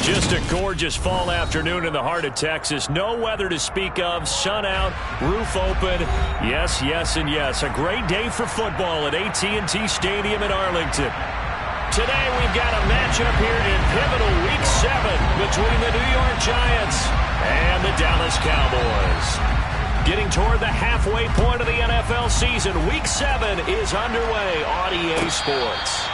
Just a gorgeous fall afternoon in the heart of Texas. No weather to speak of. Sun out, roof open. Yes, yes, and yes. A great day for football at AT&T Stadium in Arlington. Today we've got a matchup here in pivotal Week 7 between the New York Giants and the Dallas Cowboys. Getting toward the halfway point of the NFL season, Week 7 is underway on EA Sports.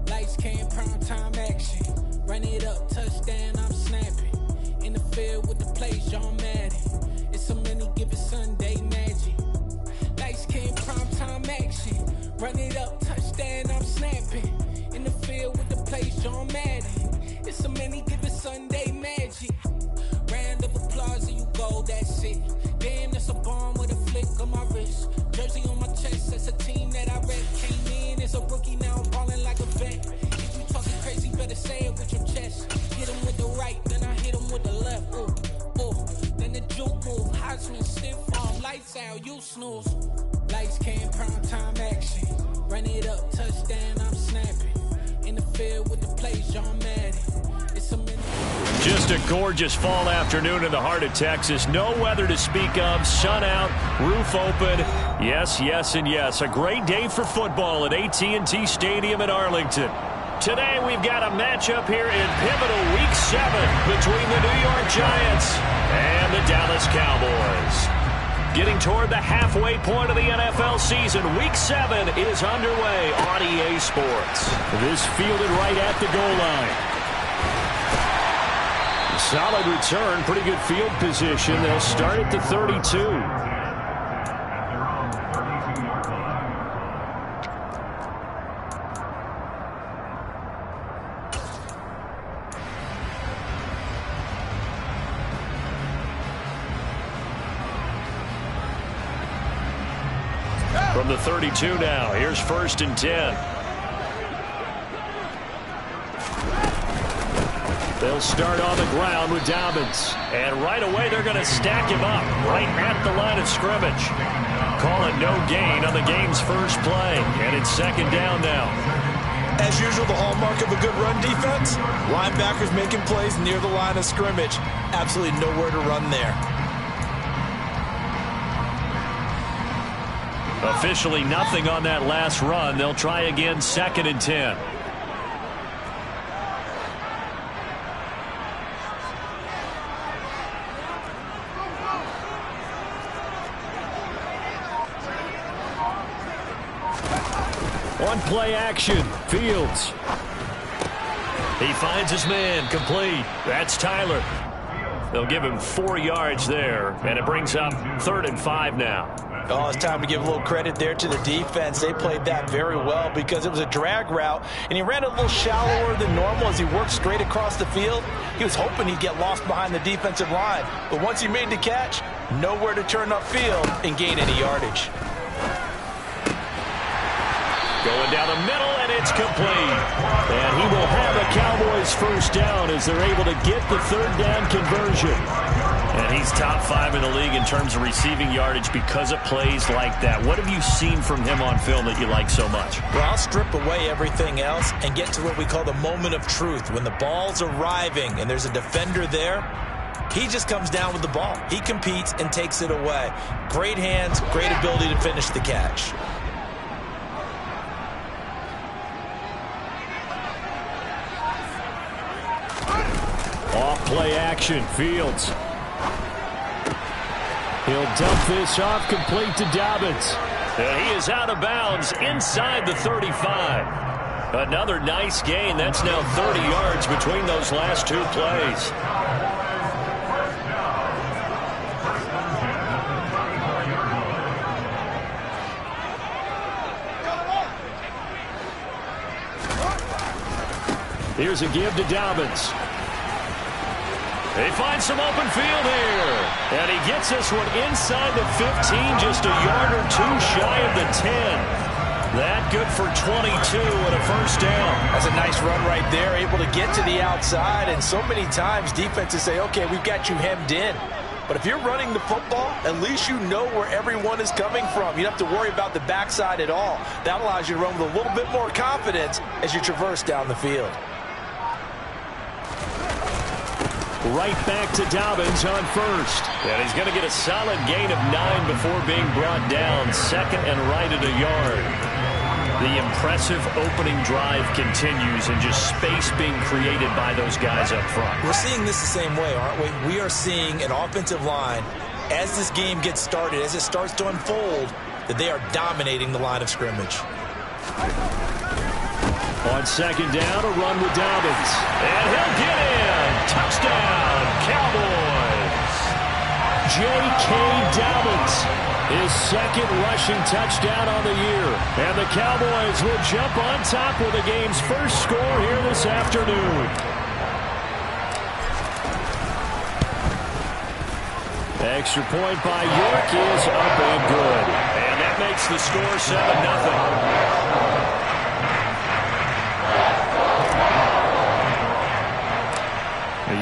Lights came, prime time action. Run it up, touchdown, I'm snapping. In the field with the plays, John Madden. It's a many given Sunday magic. Lights came, prime time action. Run it up, touchdown, I'm snapping. In the field with the plays, John Madden. It's a many given Sunday magic. Round of applause and you go, that's it. Damn, that's a bomb with a flick on my wrist. Jersey on my chest, that's a team that I rep. Came in as a rookie, now I'm balling like a vet. If you talking crazy, better say it with your chest. Hit him with the right, then I hit him with the left. Ooh, ooh. Then the juke move, Heisman, stiff arm, lights out, you snooze. Lights came, prime time action. Run it up, touchdown, I'm snapping. In the field with the plays, John Madden. It's a minute. Just a gorgeous fall afternoon in the heart of Texas. No weather to speak of. Sun out, roof open. Yes, yes, and yes. A great day for football at AT&T Stadium in Arlington. Today we've got a matchup here in pivotal Week 7 between the New York Giants and the Dallas Cowboys. Getting toward the halfway point of the NFL season, Week 7 is underway on EA Sports. This fielded right at the goal line. Solid return, pretty good field position. They'll start at the 32. From the 32 now, here's 1st and 10. They'll start on the ground with Dobbins. And right away, they're going to stack him up right at the line of scrimmage. Call it no gain on the game's first play. And it's 2nd down now. As usual, the hallmark of a good run defense, linebackers making plays near the line of scrimmage. Absolutely nowhere to run there. Officially nothing on that last run. They'll try again, 2nd and 10. On play action, Fields. He finds his man, complete. That's Tyler. They'll give him 4 yards there, and it brings up 3rd and 5 now. Oh, it's time to give a little credit there to the defense. They played that very well because it was a drag route, and he ran a little shallower than normal as he worked straight across the field. He was hoping he'd get lost behind the defensive line, but once he made the catch, nowhere to turn upfield and gain any yardage. Going down the middle, and it's complete. And he will have a Cowboys first down as they're able to get the 3rd down conversion. And he's top 5 in the league in terms of receiving yardage because of plays like that. What have you seen from him on film that you like so much? Well, I'll strip away everything else and get to what we call the moment of truth. When the ball's arriving and there's a defender there, he just comes down with the ball. He competes and takes it away. Great hands, great ability to finish the catch. Off play action, Fields. He'll dump this off complete to Dobbins. And he is out of bounds inside the 35. Another nice gain. That's now 30 yards between those last 2 plays. Here's a give to Dobbins. They find some open field here. And he gets this one inside the 15, just a yard or two shy of the 10. That good for 22 and a first down. That's a nice run right there, able to get to the outside. And so many times defenses say, okay, we've got you hemmed in. But if you're running the football, at least you know where everyone is coming from. You don't have to worry about the backside at all. That allows you to run with a little bit more confidence as you traverse down the field. Right back to Dobbins on first. And he's going to get a solid gain of 9 before being brought down. Second and right at a yard. The impressive opening drive continues and just space being created by those guys up front. We're seeing this the same way, aren't we? We are seeing an offensive line, as this game gets started, as it starts to unfold, that they are dominating the line of scrimmage. On second down, a run with Dobbins. And he'll get in. Touchdown, Cowboys. J.K. Dobbins, his second rushing touchdown on the year. And the Cowboys will jump on top with the game's first score here this afternoon. Extra point by York is up and good. And that makes the score 7-0.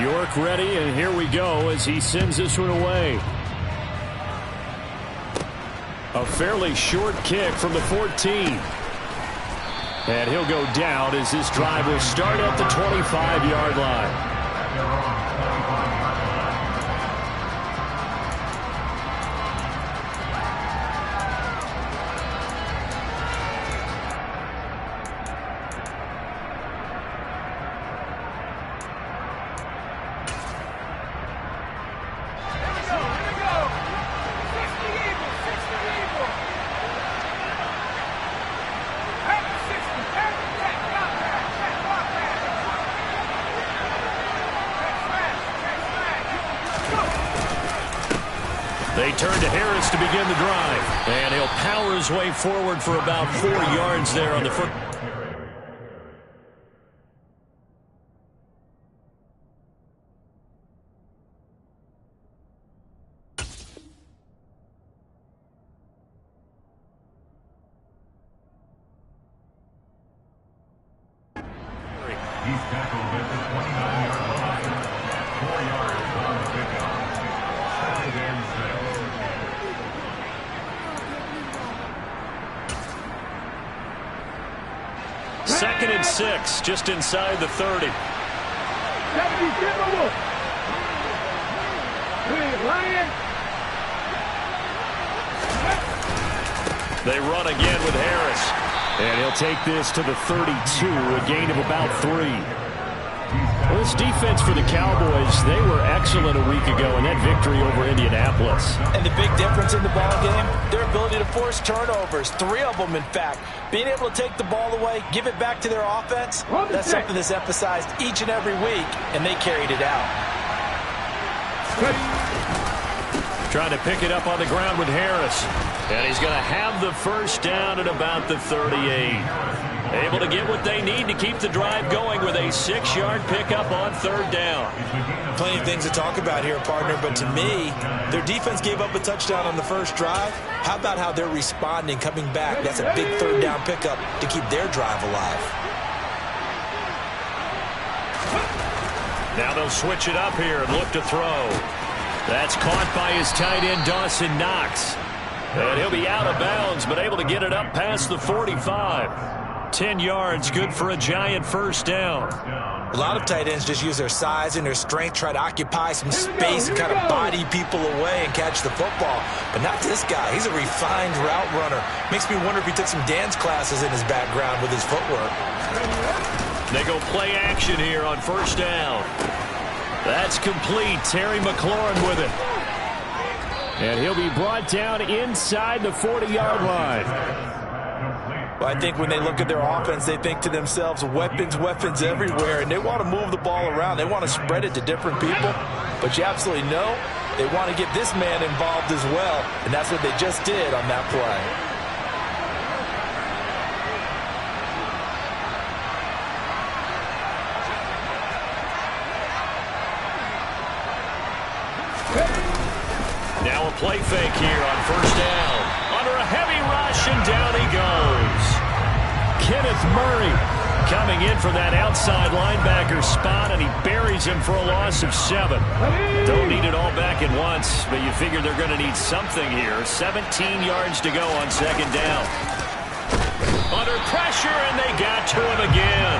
York ready, and here we go as he sends this one away. A fairly short kick from the 14. And he'll go down as this drive will start at the 25-yard line. They turn to Harris to begin the drive. And he'll power his way forward for about 4 yards there on the first. He's tackled at the 29-yard line. 4 yards on the pickup. Second and 6. Second and 6, just inside the 30. They run again with Harris. And he'll take this to the 32, a gain of about 3. Well, this defense for the Cowboys, they were excellent a week ago in that victory over Indianapolis. And the big difference in the ball game, their ability to force turnovers, 3 of them in fact. Being able to take the ball away, give it back to their offense, that's something that's emphasized each and every week, and they carried it out. Trying to pick it up on the ground with Harris. And he's going to have the first down at about the 38. Able to get what they need to keep the drive going with a 6-yard pickup on third down. Plenty of things to talk about here, partner, but to me, their defense gave up a touchdown on the first drive. How about how they're responding, coming back? That's a big third down pickup to keep their drive alive. Now they'll switch it up here and look to throw. That's caught by his tight end, Dawson Knox. And he'll be out of bounds, but able to get it up past the 45. 10 yards, good for a giant first down. A lot of tight ends just use their size and their strength, try to occupy some space and kind of body people away and catch the football. But not this guy. He's a refined route runner. Makes me wonder if he took some dance classes in his background with his footwork. They go play action here on first down. That's complete. Terry McLaurin with it. And he'll be brought down inside the 40-yard line. Well, I think when they look at their offense, they think to themselves, weapons, weapons everywhere, and they want to move the ball around. They want to spread it to different people, but you absolutely know they want to get this man involved as well, and that's what they just did on that play. play fake here on first down. Under a heavy rush, and down he goes. Kenneth Murray coming in for that outside linebacker spot, and he buries him for a loss of 7. Don't need it all back at once, but you figure they're going to need something here. 17 yards to go on second down. Under pressure, and they got to him again.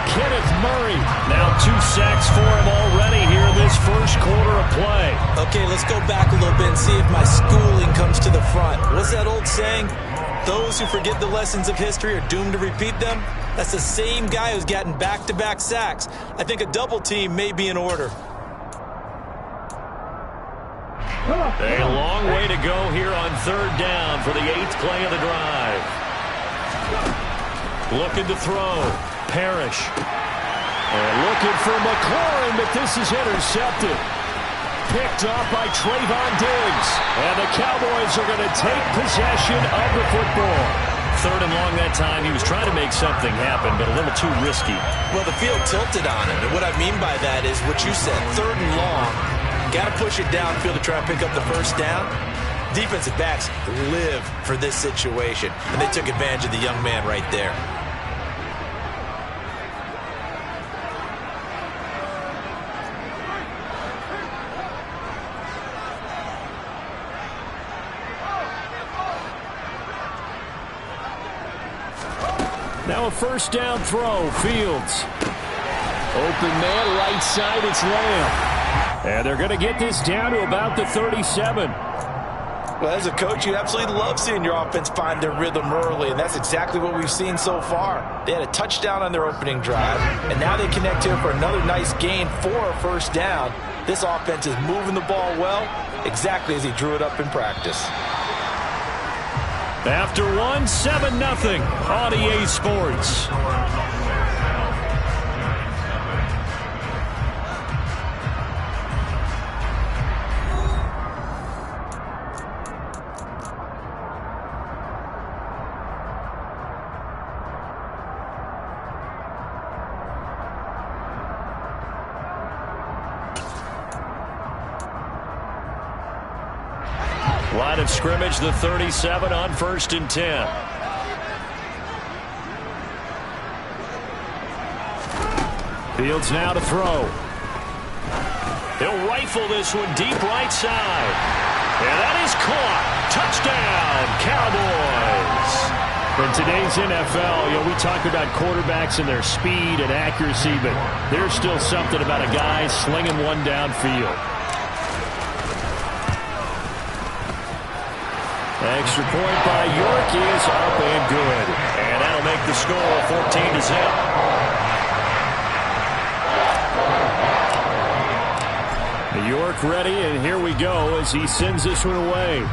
Kenneth Murray, now 2 sacks for him already here in this first quarter of play. Okay, let's go back a little bit and see if my schooling comes to the front. What's that old saying? Those who forget the lessons of history are doomed to repeat them. That's the same guy who's gotten back-to-back sacks. I think a double team may be in order. A long way to go here on third down for the 8th play of the drive. Looking to throw. Parrish. And looking for McLaurin, but this is intercepted. Picked off by Trayvon Diggs. And the Cowboys are going to take possession of the football. 3rd and long that time. He was trying to make something happen, but a little too risky. Well, the field tilted on him. And what I mean by that is what you said. 3rd and long. Got to push it downfield to try and pick up the first down. Defensive backs live for this situation. And they took advantage of the young man right there. Now a first down throw. Fields. Open man, right side, it's Lamb. And they're going to get this down to about the 37. Well, as a coach, you absolutely love seeing your offense find their rhythm early, and that's exactly what we've seen so far. They had a touchdown on their opening drive, and now they connect here for another nice gain for a first down. This offense is moving the ball well, exactly as he drew it up in practice. After 7-0 on EA Sports. Line of scrimmage, the 37 on 1st and 10. Fields now to throw. He'll rifle this one deep right side. And that is caught. Touchdown, Cowboys. In today's NFL, we talk about quarterbacks and their speed and accuracy, but there's still something about a guy slinging one downfield. Extra point by York is up and good. And that'll make the score 14-0. York ready, and here we go as he sends this one away.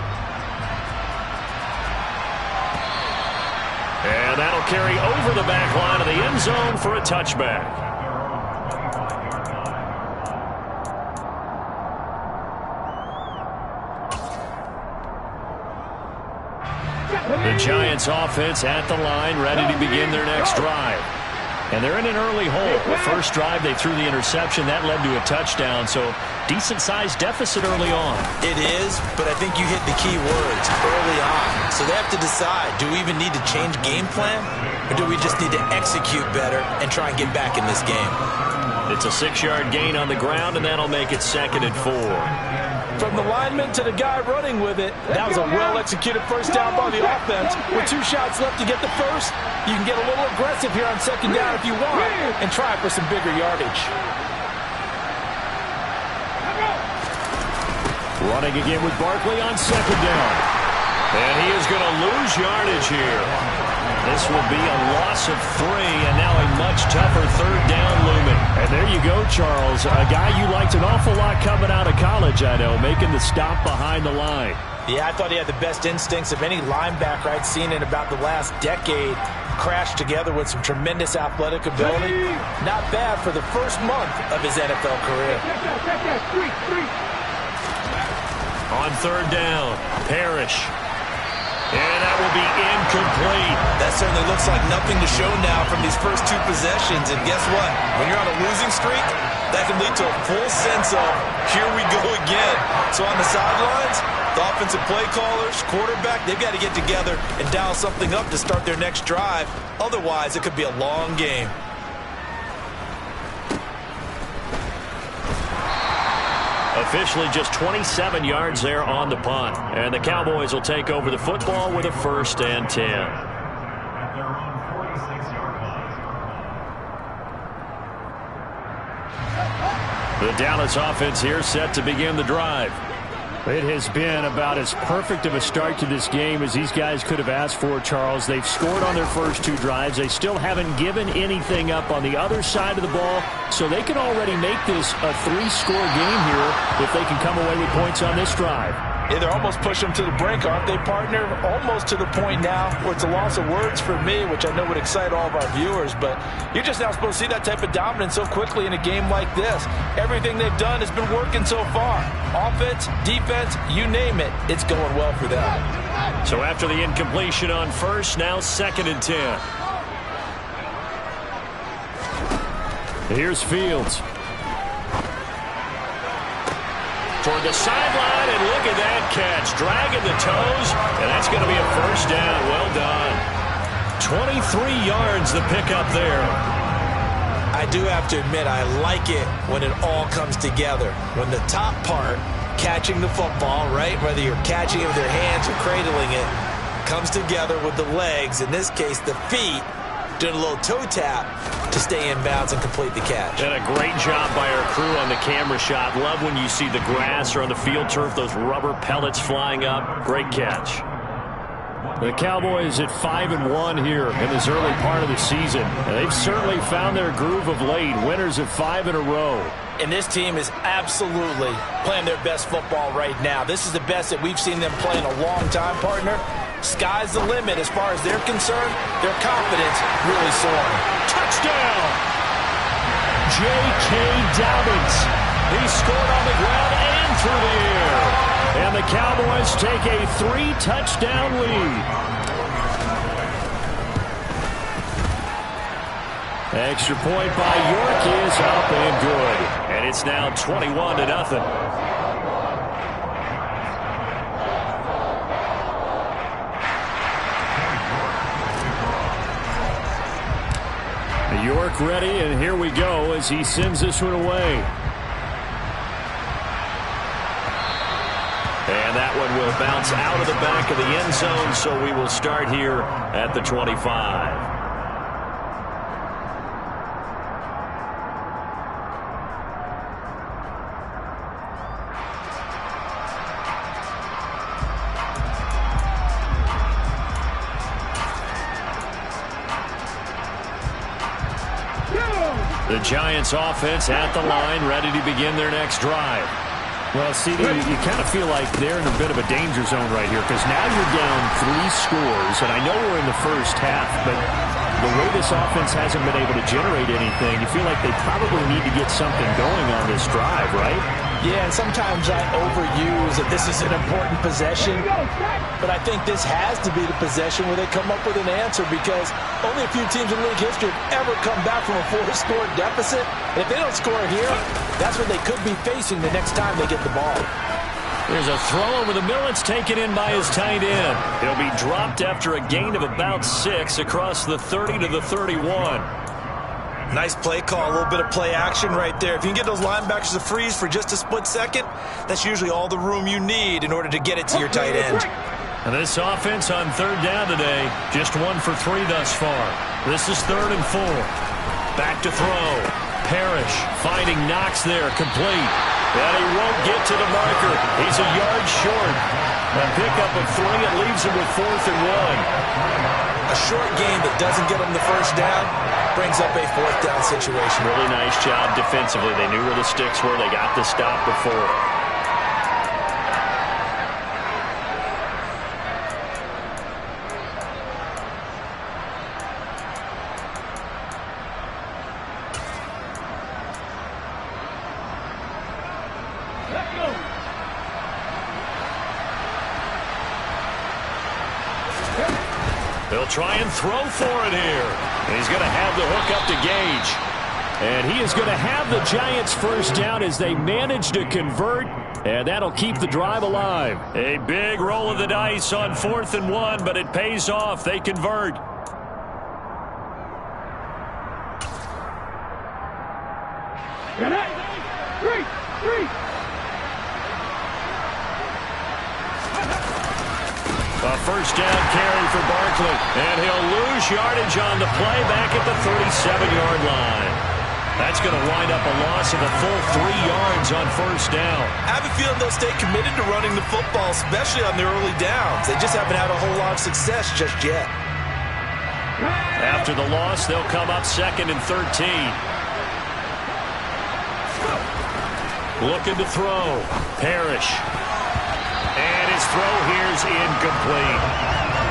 And that'll carry over the back line of the end zone for a touchback. The Giants offense at the line, ready to begin their next drive. And they're in an early hole. The first drive, they threw the interception. That led to a touchdown, so decent-sized deficit early on. It is, but I think you hit the key words, early on. So they have to decide, do we even need to change game plan? Or do we just need to execute better and try and get back in this game? It's a 6-yard gain on the ground, and that'll make it 2nd and 4. From the lineman to the guy running with it, that was a well-executed first down by the offense. With 2 shots left to get the first, you can get a little aggressive here on second down if you want and try for some bigger yardage. Running again with Barkley on second down. And he is going to lose yardage here. This will be a loss of 3, and now a much tougher third down looming. And there you go, Charles. A guy you liked an awful lot coming out of college, I know, making the stop behind the line. Yeah, I thought he had the best instincts of any linebacker I'd seen in about the last decade. Crashed together with some tremendous athletic ability. Not bad for the first month of his NFL career. On third down, Parrish. And that will be incomplete. That certainly looks like nothing to show now from these first 2 possessions. And guess what? When you're on a losing streak, that can lead to a full sense of, here we go again. So on the sidelines, The offensive play callers, quarterback, they've got to get together and dial something up to start their next drive. Otherwise, it could be a long game. Officially just 27 yards there on the punt. And the Cowboys will take over the football with a 1st and 10. At their own 46-yard line. The Dallas offense here set to begin the drive. It has been about as perfect of a start to this game as these guys could have asked for, Charles. They've scored on their first 2 drives. They still haven't given anything up on the other side of the ball, so they can already make this a 3-score game here if they can come away with points on this drive. Yeah, they're almost pushing them to the brink, aren't they, partner? Almost to the point now where it's a loss of words for me, which I know would excite all of our viewers, but you're just now supposed to see that type of dominance so quickly in a game like this. Everything they've done has been working so far. Offense, defense, you name it, it's going well for them. So after the incompletion on first, now 2nd and 10. Here's Fields. Toward the sideline, and look at that catch. Dragging the toes, and that's going to be a 1st down. Well done. 23 yards the pickup there. I do have to admit, I like it when it all comes together. When the top part, catching the football, right, whether you're catching it with your hands or cradling it, comes together with the legs, in this case the feet, doing a little toe tap to stay in bounds and complete the catch. And a great job by our crew on the camera shot. Love when you see the grass or on the field turf, those rubber pellets flying up. Great catch. The Cowboys at 5-1 here in this early part of the season. And they've certainly found their groove of late. Winners of 5 in a row. And this team is absolutely playing their best football right now. This is the best that we've seen them play in a long time, partner. Sky's the limit as far as they're concerned. Their confidence really soaring. Touchdown! J.K. Dobbins. He scored on the ground and through the air. And the Cowboys take a 3-touchdown lead. Extra point by York is up and good. And it's now 21-0. York ready, and here we go as he sends this one away. And that one will bounce out of the back of the end zone, so we will start here at the 25. The Giants offense at the line, ready to begin their next drive. Well, CD, you kind of feel like they're in a bit of a danger zone right here because now you're down 3 scores, and I know we're in the first half, but the way this offense hasn't been able to generate anything, you feel like they probably need to get something going on this drive, right? Yeah, and sometimes I overuse that this is an important possession, but I think this has to be the possession where they come up with an answer because only a few teams in league history have ever come back from a 4-score deficit. And if they don't score here, that's what they could be facing the next time they get the ball. There's a throw over the middle. It's taken in by his tight end. He'll be dropped after a gain of about 6 across the 30 to the 31. Nice play call, a little bit of play action right there. If you can get those linebackers to freeze for just a split second, that's usually all the room you need in order to get it to your tight end. And this offense on 3rd down today, just 1 for 3 thus far. This is 3rd and 4. Back to throw. Parrish finding Knox there, complete. And he won't get to the marker. He's a yard short. A pickup of 3, it leaves him with 4th and 1. A short game that doesn't get them the first down brings up a 4th down situation. Really nice job defensively. They knew where the sticks were. They got the stop before. They'll try and throw for it here. And he's going to have the hook up to Gage. And he is going to have the Giants first down as they manage to convert. And that'll keep the drive alive. A big roll of the dice on 4th and 1, but it pays off. They convert. A first down carry for Barkley, and he'll lose yardage on the play back at the 37-yard line. That's going to wind up a loss of a full 3 yards on first down. I have a feeling they'll stay committed to running the football, especially on the early downs. They just haven't had a whole lot of success just yet. After the loss, they'll come up 2nd and 13. Looking to throw. Parrish. And his throw here's incomplete.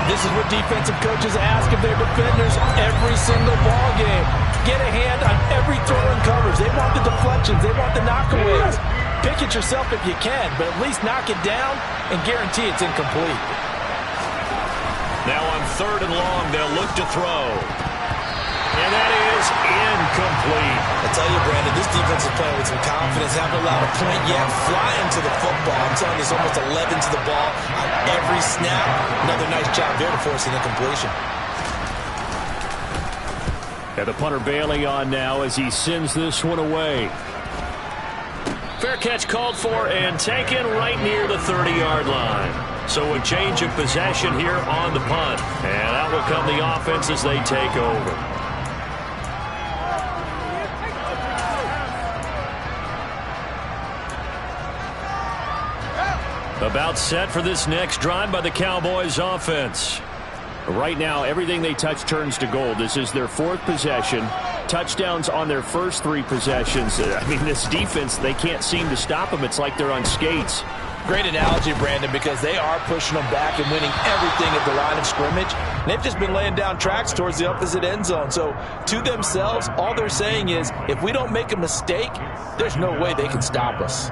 This is what defensive coaches ask of their defenders every single ball game. Get a hand on every throw and coverage. They want the deflections. They want the knockaways. Pick it yourself if you can, but at least knock it down and guarantee it's incomplete. Now on 3rd and long, they'll look to throw. And that is incomplete. I tell you, Brandon, this defense is playing with some confidence. Haven't allowed a point yet. Flying to the football. I'm telling you, there's almost 11 to the ball on every snap. Another nice job there to force an incompletion. And the punter bailing on now as he sends this one away. Fair catch called for and taken right near the 30-yard line. So a change of possession here on the punt. And out will come the offense as they take over. About set for this next drive by the Cowboys offense. Right now, everything they touch turns to gold. This is their 4th possession. Touchdowns on their first 3 possessions. I mean, this defense, they can't seem to stop them. It's like they're on skates. Great analogy, Brandon, because they are pushing them back and winning everything at the line of scrimmage. And they've just been laying down tracks towards the opposite end zone. So to themselves, all they're saying is, if we don't make a mistake, there's no way they can stop us.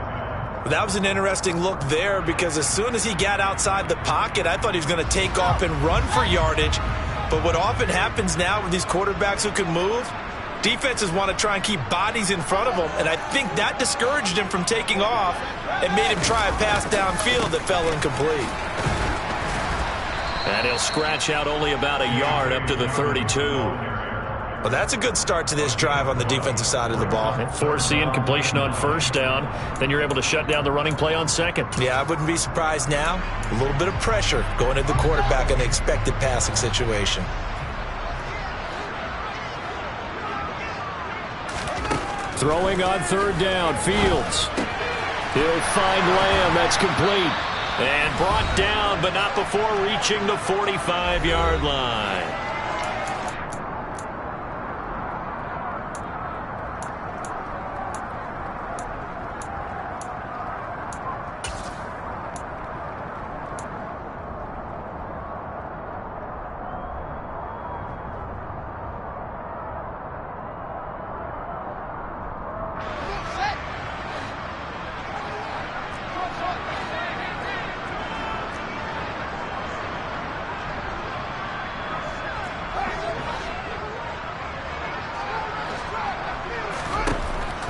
That was an interesting look there because as soon as he got outside the pocket, I thought he was going to take off and run for yardage. But what often happens now with these quarterbacks who can move, defenses want to try and keep bodies in front of them, and I think that discouraged him from taking off and made him try a pass downfield that fell incomplete. And he'll scratch out only about a yard up to the 32. Well, that's a good start to this drive on the defensive side of the ball. Force the incompletion on first down. Then you're able to shut down the running play on 2nd. Yeah, I wouldn't be surprised now. A little bit of pressure going at the quarterback in the expected passing situation. Throwing on 3rd down, Fields. He'll find Lamb. That's complete. And brought down, but not before reaching the 45-yard line.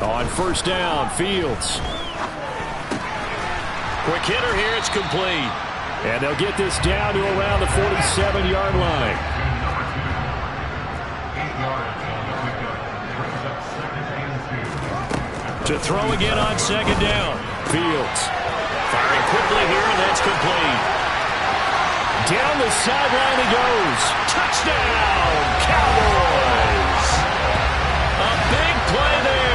On first down, Fields. Quick hitter here, it's complete. And they'll get this down to around the 47-yard line. 8 yards on the pickup. Brings up 2nd and 2. To throw again on 2nd down. Fields firing quickly here, and that's complete. Down the sideline he goes. Touchdown, Cowboys. A big play there.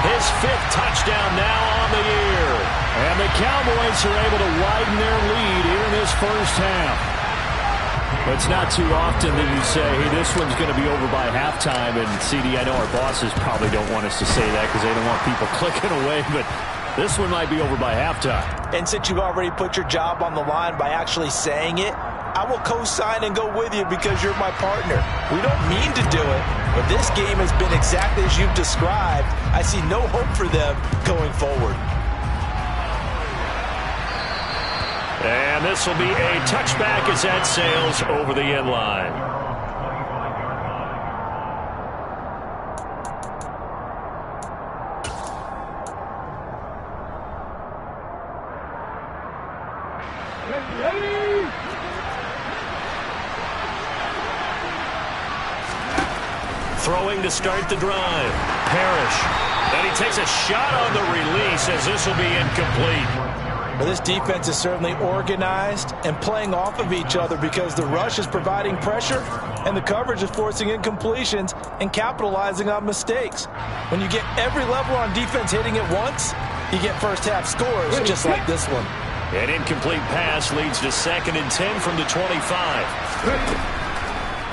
His 5th touchdown now on the year. And the Cowboys are able to widen their lead here in this first half. It's not too often that you say, hey, this one's going to be over by halftime. And, CD, I know our bosses probably don't want us to say that because they don't want people clicking away. But this one might be over by halftime. And since you've already put your job on the line by actually saying it, I will co-sign and go with you because you're my partner. We don't mean to do it, but this game has been exactly as you've described. I see no hope for them going forward. And this will be a touchback as that sails over the end line. Throwing to start the drive. Parrish. And he takes a shot on the release as this will be incomplete. Well, this defense is certainly organized and playing off of each other because the rush is providing pressure and the coverage is forcing incompletions and capitalizing on mistakes. When you get every level on defense hitting at once, you get first half scores just like this one. An incomplete pass leads to 2nd and 10 from the 25.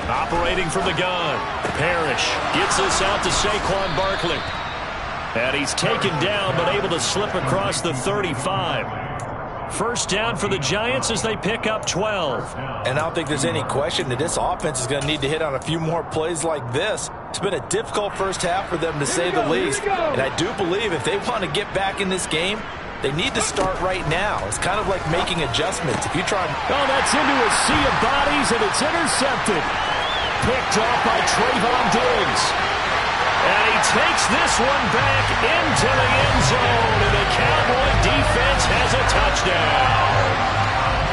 Operating from the gun. Parrish gets this out to Saquon Barkley. And he's taken down but able to slip across the 35. First down for the Giants as they pick up 12. And I don't think there's any question that this offense is going to need to hit on a few more plays like this. It's been a difficult first half for them, to say the least. And I do believe if they want to get back in this game, they need to start right now. It's kind of like making adjustments. If you try... Oh, that's into a sea of bodies, and it's intercepted. Picked off by Trayvon Diggs. And he takes this one back into the end zone, and the Cowboy defense has a touchdown.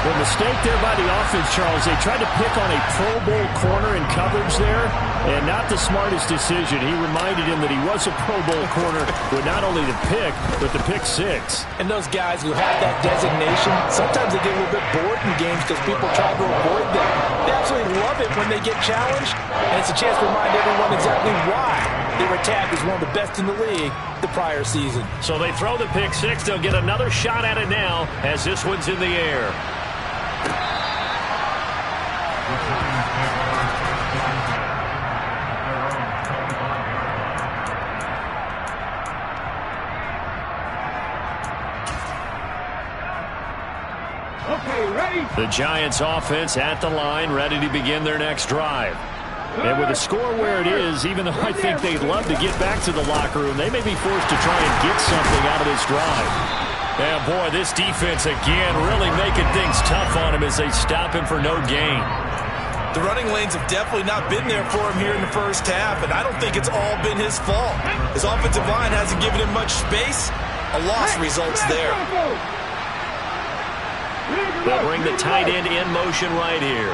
The mistake there by the offense, Charles, they tried to pick on a Pro Bowl corner in coverage there, and not the smartest decision. He reminded him that he was a Pro Bowl corner with not only the pick, but the pick six. And those guys who have that designation, sometimes they get a little bit bored in games because people try to avoid them. They absolutely love it when they get challenged, and it's a chance to remind everyone exactly why they were tagged as one of the best in the league the prior season. So they throw the pick six. They'll get another shot at it now as this one's in the air. The Giants offense at the line, ready to begin their next drive. And with the score where it is, even though I think they'd love to get back to the locker room, they may be forced to try and get something out of this drive. Yeah, boy, this defense again really making things tough on him as they stop him for no gain. The running lanes have definitely not been there for him here in the first half, and I don't think it's all been his fault. His offensive line hasn't given him much space. A loss results there. They'll bring the tight end in motion right here.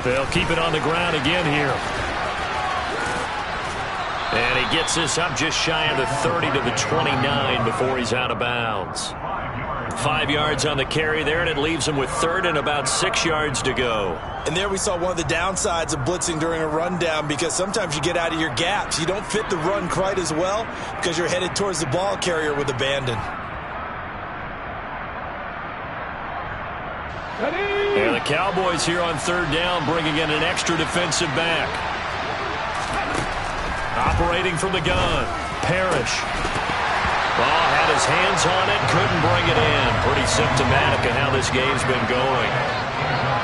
They'll keep it on the ground again here. And he gets this up just shy of the 30 to the 29 before he's out of bounds. 5 yards on the carry there, and it leaves him with 3rd and about 6 yards to go. And there we saw one of the downsides of blitzing during a rundown, because sometimes you get out of your gaps. You don't fit the run quite as well because you're headed towards the ball carrier with abandon. And the Cowboys here on 3rd down, bringing in an extra defensive back. Operating from the gun, Parrish. Oh, had his hands on it, couldn't bring it in. Pretty symptomatic of how this game's been going.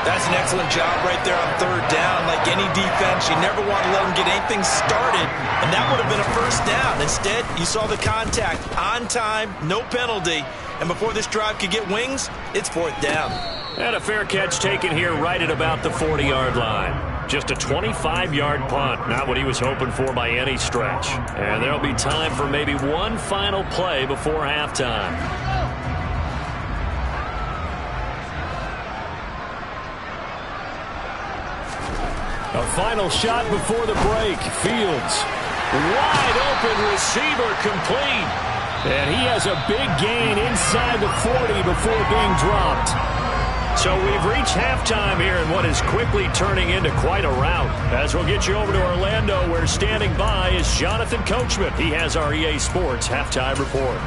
That's an excellent job right there on 3rd down. Like any defense, you never want to let them get anything started, and that would have been a first down. Instead, you saw the contact on time, no penalty, and before this drive could get wings, it's 4th down. And a fair catch taken here right at about the 40-yard line. Just a 25-yard punt, not what he was hoping for by any stretch. And there'll be time for maybe one final play before halftime. A final shot before the break. Fields, wide open receiver, complete. And he has a big gain inside the 40 before being dropped. So we've reached halftime here in what is quickly turning into quite a rout. As we'll get you over to Orlando, where standing by is Jonathan Coachman. He has our EA Sports halftime report.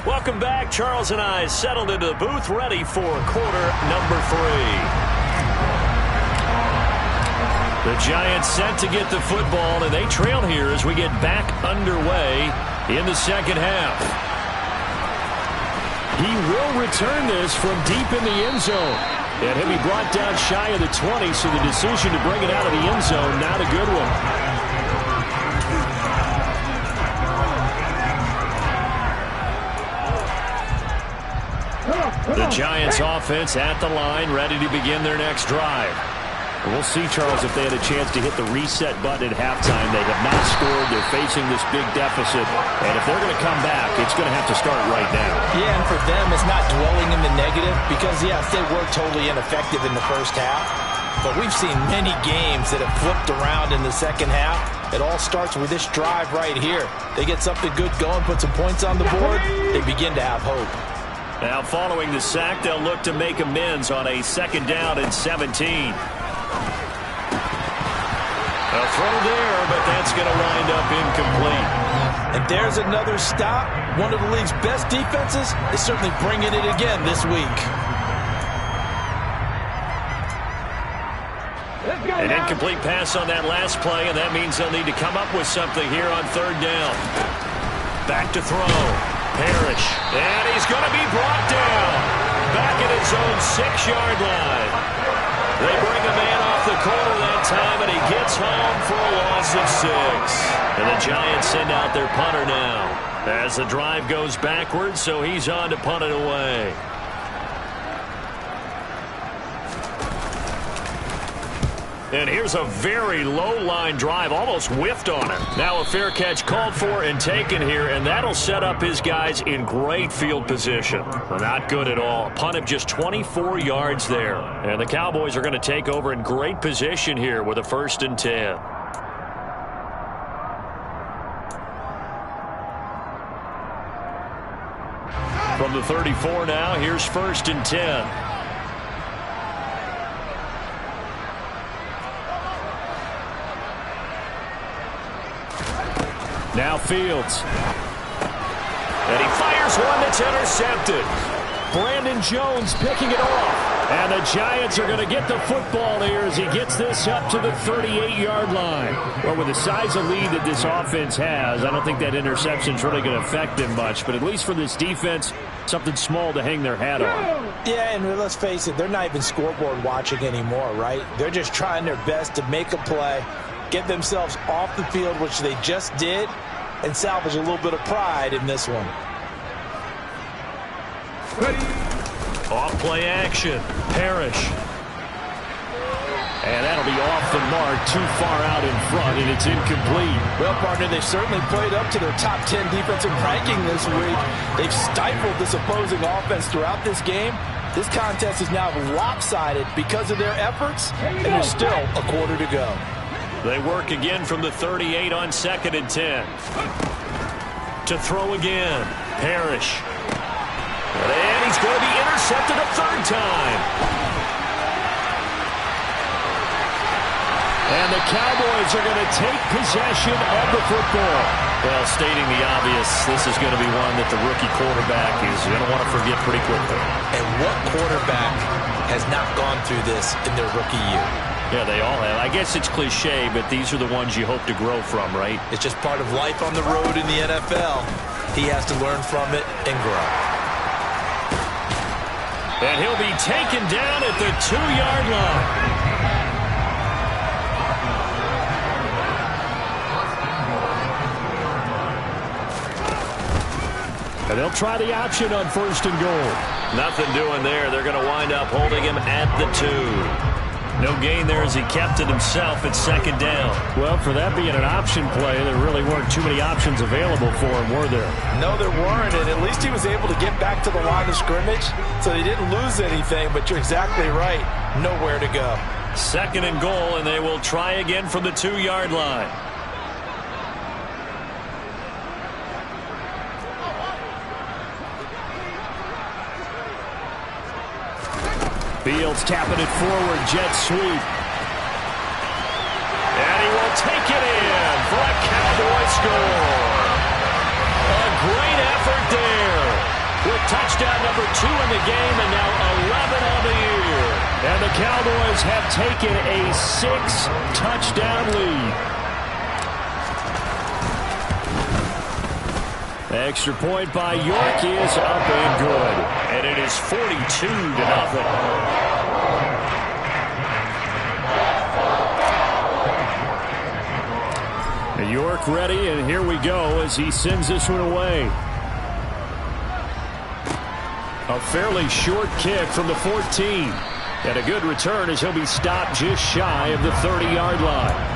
Welcome back. Charles and I settled into the booth, ready for quarter number 3. The Giants set to get the football, and they trail here as we get back underway in the second half. He will return this from deep in the end zone. And he'll be brought down shy of the 20, so the decision to bring it out of the end zone, not a good one. The Giants offense at the line, ready to begin their next drive. We'll see, Charles, if they had a chance to hit the reset button at halftime. They have not scored. They're facing this big deficit. And if they're going to come back, it's going to have to start right now. Yeah, and for them, it's not dwelling in the negative because, yes, they were totally ineffective in the first half. But we've seen many games that have flipped around in the second half. It all starts with this drive right here. They get something good going, put some points on the board, they begin to have hope. Now, following the sack, they'll look to make amends on a 2nd down and 17. A throw there, but that's going to wind up incomplete. And there's another stop. One of the league's best defenses is certainly bringing it again this week. An incomplete pass on that last play, and that means they'll need to come up with something here on 3rd down. Back to throw. Parrish. And he's going to be brought down. Back at his own 6-yard line. They bring a man off the corner that time, and he gets home for a loss of 6. And the Giants send out their punter now. As the drive goes backwards, so he's on to punt it away. And here's a very low-line drive, almost whiffed on it. Now a fair catch called for and taken here, and that'll set up his guys in great field position. Not good at all. Punt of just 24 yards there. And the Cowboys are going to take over in great position here with a 1st and 10. From the 34 now, here's 1st and 10. Now Fields. And he fires one that's intercepted. Brandon Jones picking it off. And the Giants are going to get the football here as he gets this up to the 38-yard line. Well, with the size of lead that this offense has, I don't think that interception is really going to affect them much. But at least for this defense, something small to hang their hat on. Yeah, and let's face it, they're not even scoreboard watching anymore, right? They're just trying their best to make a play, get themselves off the field, which they just did, and salvage a little bit of pride in this one. Ready. Off play action. Parrish. And that'll be off the mark, too far out in front, and it's incomplete. Well, partner, they've certainly played up to their top 10 defensive ranking this week. They've stifled this opposing offense throughout this game. This contest is now lopsided because of their efforts, and there's still a quarter to go. They work again from the 38 on 2nd and 10. To throw again. Parrish. And he's going to be intercepted a 3rd time. And the Cowboys are going to take possession of the football. Well, stating the obvious, this is going to be one that the rookie quarterback is going to want to forget pretty quickly. And what quarterback has not gone through this in their rookie year? Yeah, they all have. I guess it's cliche, but these are the ones you hope to grow from, right? It's just part of life on the road in the NFL. He has to learn from it and grow. And he'll be taken down at the 2-yard line. And they'll try the option on 1st and goal. Nothing doing there. They're going to wind up holding him at the 2. No gain there as he kept it himself at 2nd down. Well, for that being an option play, there really weren't too many options available for him, were there? No, there weren't, and at least he was able to get back to the line of scrimmage, so he didn't lose anything, but you're exactly right. Nowhere to go. 2nd and goal, and they will try again from the 2-yard line. Fields tapping it forward, jet sweep. And he will take it in for a Cowboy score. A great effort there. With touchdown number 2 in the game and now 11 on the year. And the Cowboys have taken a 6-touchdown lead. Extra point by York is up and good. And it is 42-0. York ready, and here we go as he sends this one away. A fairly short kick from the 14. And a good return as he'll be stopped just shy of the 30-yard line.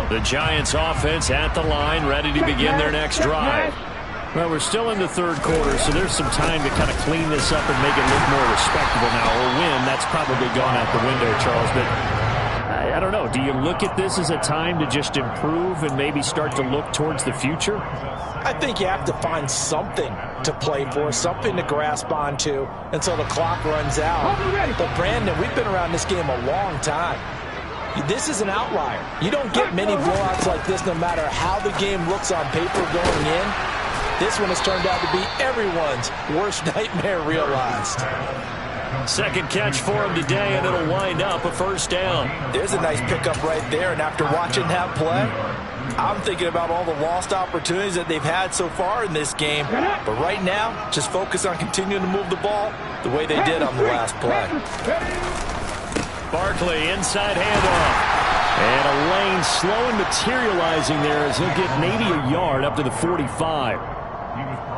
The Giants offense at the line, ready to begin their next drive. Well, we're still in the third quarter, so there's some time to kind of clean this up and make it look more respectable now. Or win, that's probably gone out the window, Charles. But I don't know. Do you look at this as a time to just improve and maybe start to look towards the future? I think you have to find something to play for, something to grasp onto until the clock runs out. But, Brandon, we've been around this game a long time. This is an outlier. You don't get many blowouts like this no matter how the game looks on paper going in. This one has turned out to be everyone's worst nightmare realized. Second catch for him today, and it'll wind up a first down. There's a nice pickup right there, and after watching that play, I'm thinking about all the lost opportunities that they've had so far in this game. But right now, just focus on continuing to move the ball the way they did on the last play. Barkley, inside handoff. And a lane slow and materializing there as he'll get maybe a yard up to the 45.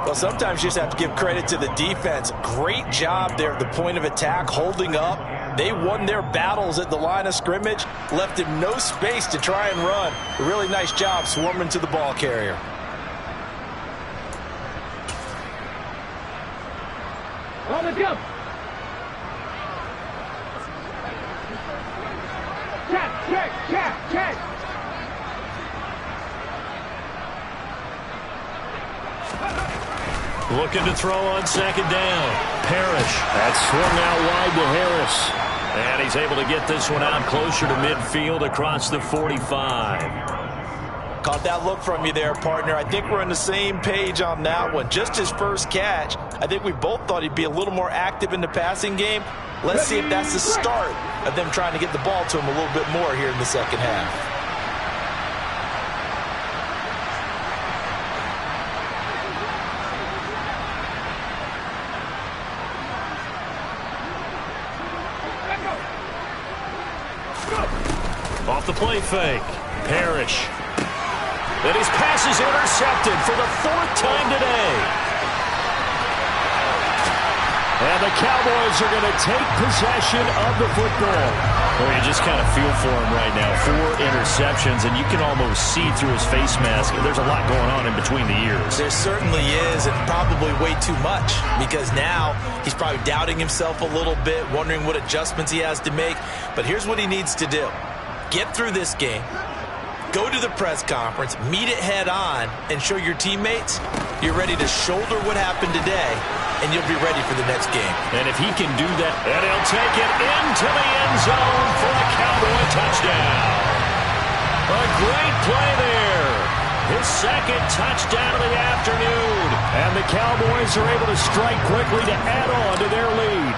Well, sometimes you just have to give credit to the defense. Great job there at the point of attack, holding up. They won their battles at the line of scrimmage, left him no space to try and run. A really nice job swarming to the ball carrier. On the jump. Check. Looking to throw on second down. Parrish. That's swung out wide to Harris. And he's able to get this one out closer to midfield across the 45. Caught that look from you there, partner. I think we're on the same page on that one. Just his first catch. I think we both thought he'd be a little more active in the passing game. Let's see if that's the start of them trying to get the ball to him a little bit more here in the second half. Off the play fake. Parrish. And his pass is intercepted for the fourth time today. And the Cowboys are going to take possession of the football. Well, you just kind of feel for him right now. 4 interceptions, and you can almost see through his face mask. There's a lot going on in between the ears. There certainly is, and probably way too much, because now he's probably doubting himself a little bit, wondering what adjustments he has to make. But here's what he needs to do. Get through this game. Go to the press conference, meet it head on, and show your teammates you're ready to shoulder what happened today, and you'll be ready for the next game. And if he can do that, and he'll take it into the end zone for a Cowboy touchdown. A great play there. His second touchdown of the afternoon. And the Cowboys are able to strike quickly to add on to their lead.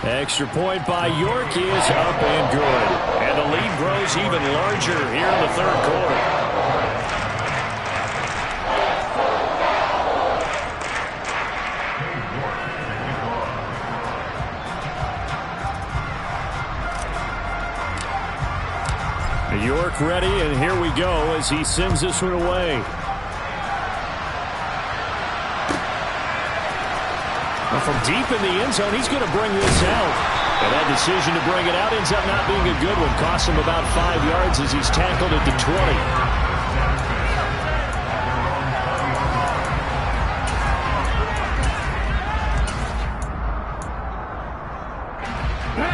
Extra point by York is up and good. And the lead grows even larger here in the third quarter. York ready, and here we go as he sends this one away. Well, from deep in the end zone, he's going to bring this out. And that decision to bring it out ends up not being a good one. Costs him about 5 yards as he's tackled at the 20.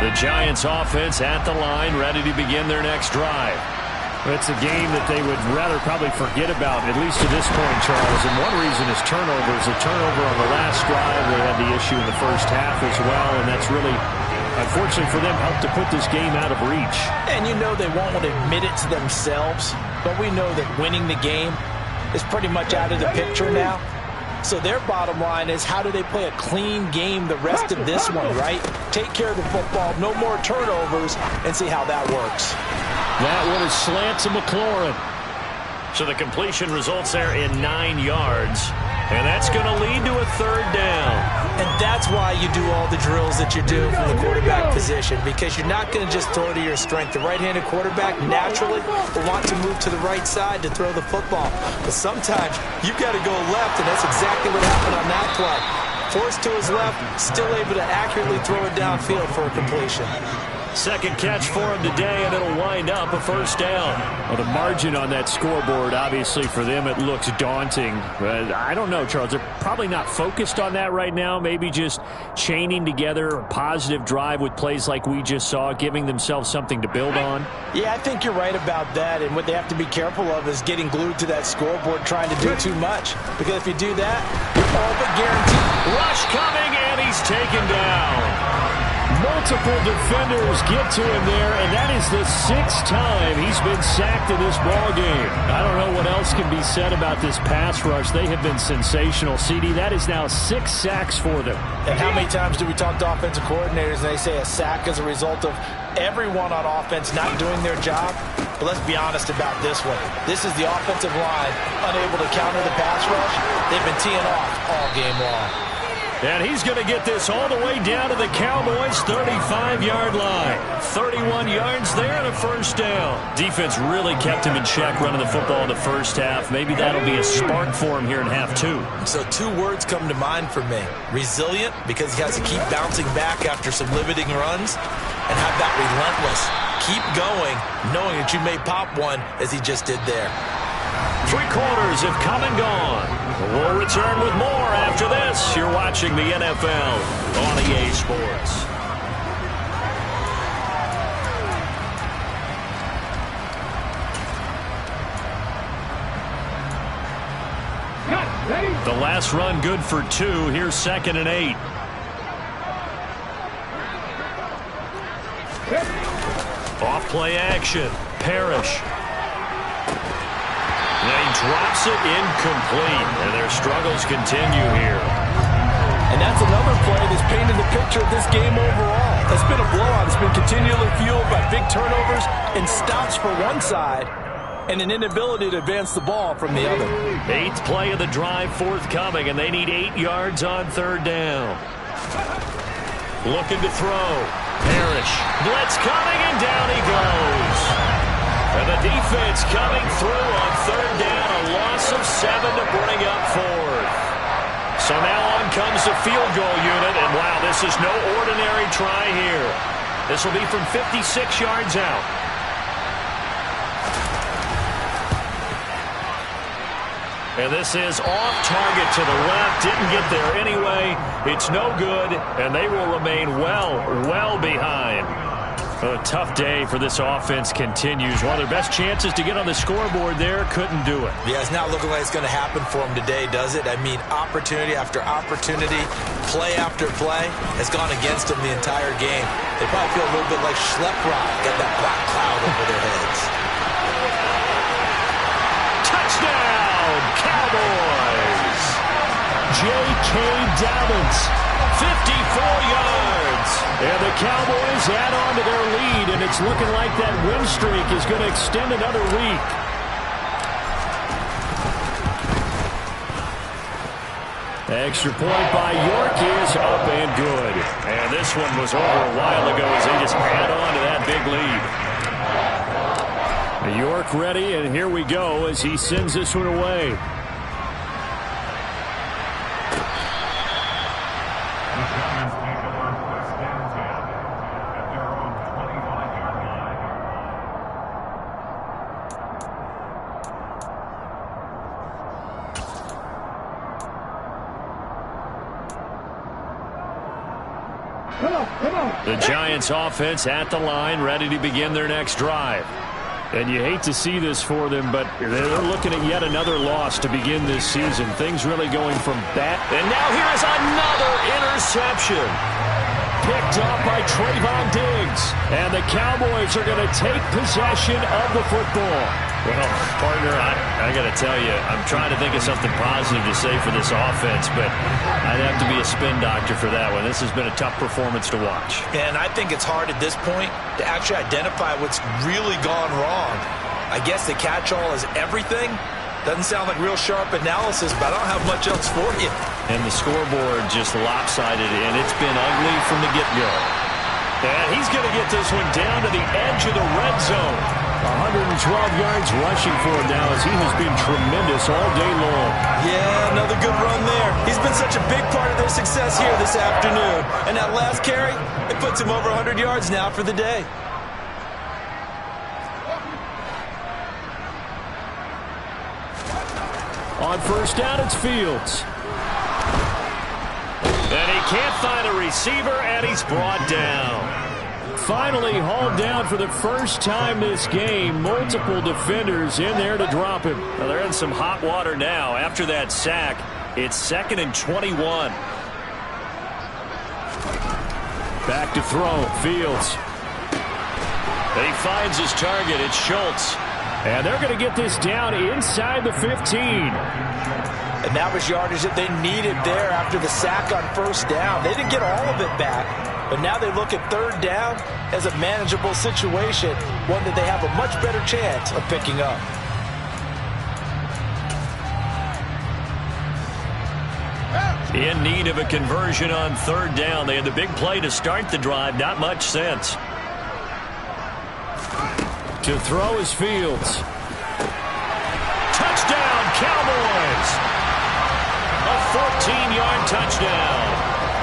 The Giants offense at the line, ready to begin their next drive. It's a game that they would rather probably forget about, at least to this point, Charles. And one reason is turnovers. A turnover on the last drive. They had the issue in the first half as well, and that's really, unfortunately for them, helped to put this game out of reach. And you know they won't want to admit it to themselves, but we know that winning the game is pretty much out of the picture now. So their bottom line is, how do they play a clean game the rest of this one, right? Take care of the football, no more turnovers, and see how that works. That one is slant to McLaurin. So the completion results there in 9 yards. And that's going to lead to a third down. And that That's why you do all the drills that you do from the quarterback position, because you're not going to just throw to your strength. The right-handed quarterback naturally will want to move to the right side to throw the football. But sometimes you've got to go left, and that's exactly what happened on that play. Forced to his left, still able to accurately throw it downfield for a completion. Second catch for him today, and it'll wind up a first down. Well, the margin on that scoreboard, obviously, for them, it looks daunting. But I don't know, Charles. They're probably not focused on that right now. Maybe just chaining together a positive drive with plays like we just saw, giving themselves something to build on. Yeah, I think you're right about that. And what they have to be careful of is getting glued to that scoreboard, trying to do too much. Because if you do that, you're all but guaranteed. Rush coming, and he's taken down. Multiple defenders get to him there, and that is the 6th time he's been sacked in this ballgame. I don't know what else can be said about this pass rush. They have been sensational. CD, that is now 6 sacks for them. And how many times do we talk to offensive coordinators and they say a sack is a result of everyone on offense not doing their job? But let's be honest about this one. This is the offensive line unable to counter the pass rush. They've been teeing off all game long. And he's going to get this all the way down to the Cowboys' 35-yard line. 31 yards there and a first down. Defense really kept him in check running the football in the first half. Maybe that'll be a spark for him here in half 2. So 2 words come to mind for me. Resilient, because he has to keep bouncing back after some limiting runs. And how about relentless? Keep going, knowing that you may pop one as he just did there. 3 quarters have come and gone. We'll return with more after this. You're watching the NFL on EA Sports. The last run good for 2. Here's 2nd and 8. Off play action. Parrish. And he drops it incomplete, and their struggles continue here. And that's another play that's painted the picture of this game overall. It's been a blowout. It's been continually fueled by big turnovers and stops for one side and an inability to advance the ball from the other. 8th play of the drive forthcoming, and they need 8 yards on 3rd down. Looking to throw. Parrish. Blitz coming, and down he goes. And the defense coming through on 3rd down, a loss of 7 to bring up 4th. So now on comes the field goal unit, and wow, this is no ordinary try here. This will be from 56 yards out. And this is off target to the left, didn't get there anyway. It's no good, and they will remain well behind. A tough day for this offense continues. One of their best chances to get on the scoreboard there, couldn't do it. Yeah, it's not looking like it's going to happen for them today, does it? I mean, opportunity after opportunity, play after play has gone against them the entire game. They probably feel a little bit like Schlepprock, got that black cloud over their heads. Touchdown, Cowboys! J.K. Dobbins, 54 yards. And the Cowboys add on to their lead, and it's looking like that win streak is going to extend another week. Extra point by York is up and good. And this one was over a while ago as they just add on to that big lead. York ready, and here we go as he sends this one away. The Giants offense at the line, ready to begin their next drive. And you hate to see this for them, but they're looking at yet another loss to begin this season. Things really going from bad. And now here is another interception. Picked up by Trayvon Diggs. And the Cowboys are going to take possession of the football. Well, partner, I got to tell you, I'm trying to think of something positive to say for this offense, but I'd have to be a spin doctor for that one. This has been a tough performance to watch. And I think it's hard at this point to actually identify what's really gone wrong. I guess the catch-all is everything. Doesn't sound like real sharp analysis, but I don't have much else for you. And the scoreboard just lopsided, and it's been ugly from the get-go. And he's going to get this one down to the edge of the red zone. 112 yards rushing for him now as he has been tremendous all day long. Yeah, another good run there. He's been such a big part of their success here this afternoon. And that last carry, it puts him over 100 yards now for the day. On first down, it's Fields. And he can't find a receiver, and he's brought down. Finally hauled down for the first time this game. Multiple defenders in there to drop him. Well, they're in some hot water now. After that sack, it's 2nd and 21. Back to throw. Fields. He finds his target. It's Schultz. And they're going to get this down inside the 15. And that was yardage that they needed there after the sack on first down. They didn't get all of it back, but now they look at third down as a manageable situation, one that they have a much better chance of picking up. In need of a conversion on third down. They had the big play to start the drive. Not much sense. To throw is Fields. Touchdown, Cowboys! A 14-yard touchdown.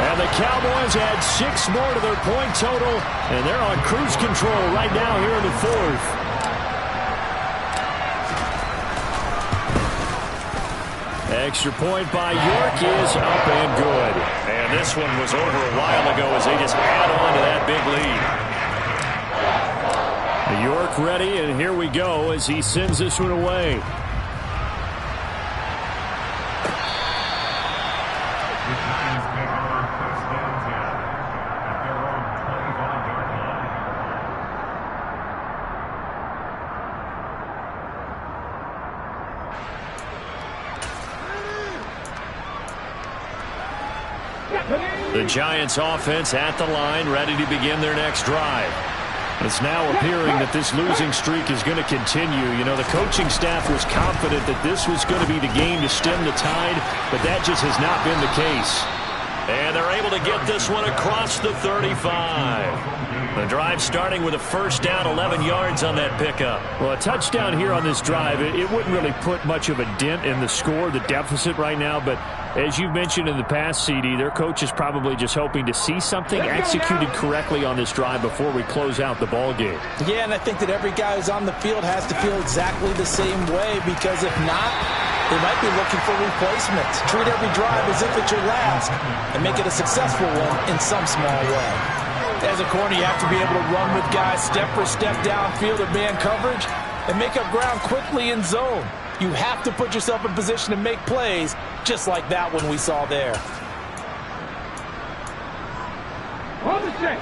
And the Cowboys add 6 more to their point total, and they're on cruise control right now here in the fourth. Extra point by York is up and good. And this one was over a while ago as they just add on to that big lead. York ready, and here we go as he sends this one away. The Giants offense at the line, ready to begin their next drive. It's now appearing that this losing streak is going to continue. You know, the coaching staff was confident that this was going to be the game to stem the tide, but that just has not been the case. And they're able to get this one across the 35. The drive starting with a first down, 11 yards on that pickup. Well, a touchdown here on this drive, it wouldn't really put much of a dent in the score, the deficit right now, but as you've mentioned in the past, CD, their coach is probably just hoping to see something executed correctly on this drive before we close out the ball game. Yeah, and I think that every guy who's on the field has to feel exactly the same way, because if not, they might be looking for replacements. Treat every drive as if it's your last and make it a successful one in some small way. As a corner, you have to be able to run with guys step for step downfield or man coverage and make up ground quickly in zone. You have to put yourself in position to make plays, just like that one we saw there.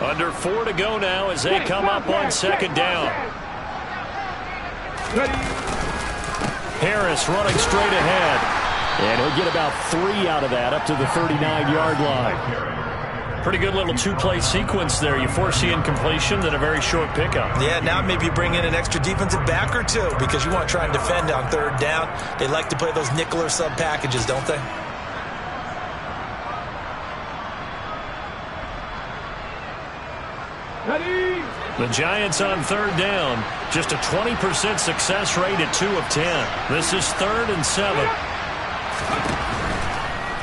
Under 4 to go now as they come up on second down. Harris running straight ahead. And he'll get about 3 out of that up to the 39-yard line. Pretty good little two-play sequence there. You foresee incompletion, then a very short pickup. Yeah, now maybe you bring in an extra defensive back or two because you want to try and defend on third down. They like to play those nickel or sub packages, don't they? The Giants on third down. Just a 20% success rate at 2 of 10. This is 3rd and 7.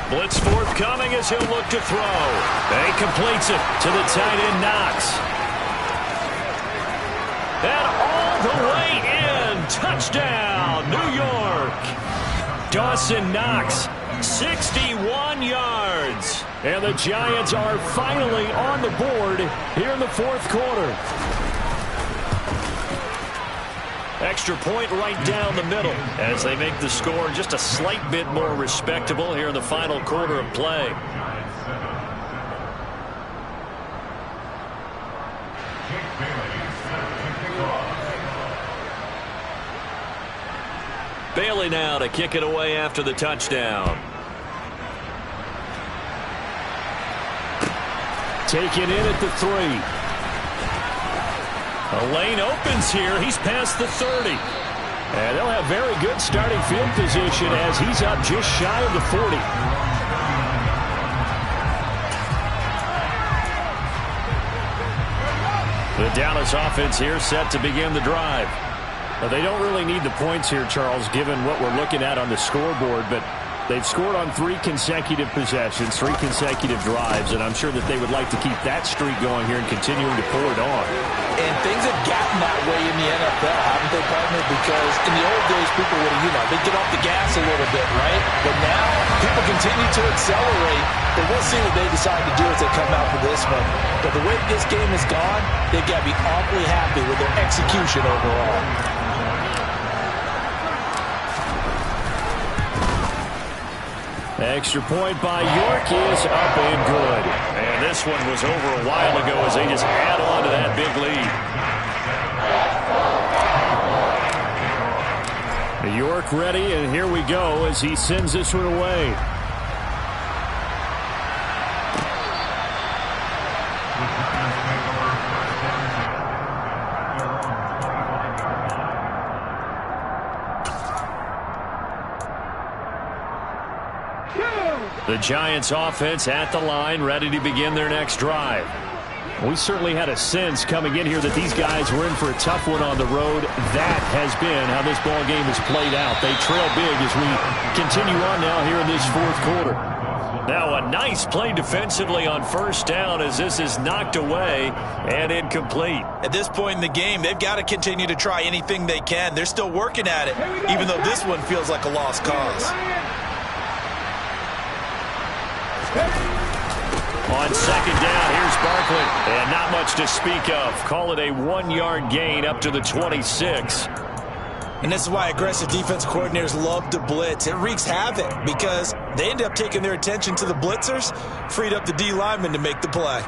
Blitz forthcoming as he'll look to throw. He completes it to the tight end, Knox. And all the way in. Touchdown, New York. Dawson Knox, 61 yards. And the Giants are finally on the board here in the fourth quarter. Extra point right down the middle as they make the score just a slight bit more respectable here in the final quarter of play. Bailey now to kick it away after the touchdown. Taken in at the 3. A lane opens here. He's past the 30. And they'll have very good starting field position as he's up just shy of the 40. The Dallas offense here set to begin the drive. Now, they don't really need the points here, Charles, given what we're looking at on the scoreboard, but they've scored on 3 consecutive possessions, 3 consecutive drives, and I'm sure that they would like to keep that streak going here and continuing to pour it on. And things have gotten that way in the NFL, haven't they, partner? Because in the old days, people would, they'd get off the gas a little bit, right? But now, people continue to accelerate, but we'll see what they decide to do as they come out for this one. But the way this game has gone, they've got to be awfully happy with their execution overall. Extra point by York is up and good. And this one was over a while ago as they just add on to that big lead. York ready, and here we go as he sends this one away. The Giants offense at the line, ready to begin their next drive. We certainly had a sense coming in here that these guys were in for a tough one on the road. That has been how this ball game has played out. They trail big as we continue on now here in this fourth quarter. Now a nice play defensively on first down as this is knocked away and incomplete. At this point in the game, they've got to continue to try anything they can. They're still working at it, even though this one feels like a lost cause. On second down, here's Barkley. And not much to speak of. Call it a 1-yard gain up to the 26. And this is why aggressive defense coordinators love to blitz. It wreaks havoc because they end up taking their attention to the blitzers, freed up the D lineman to make the play.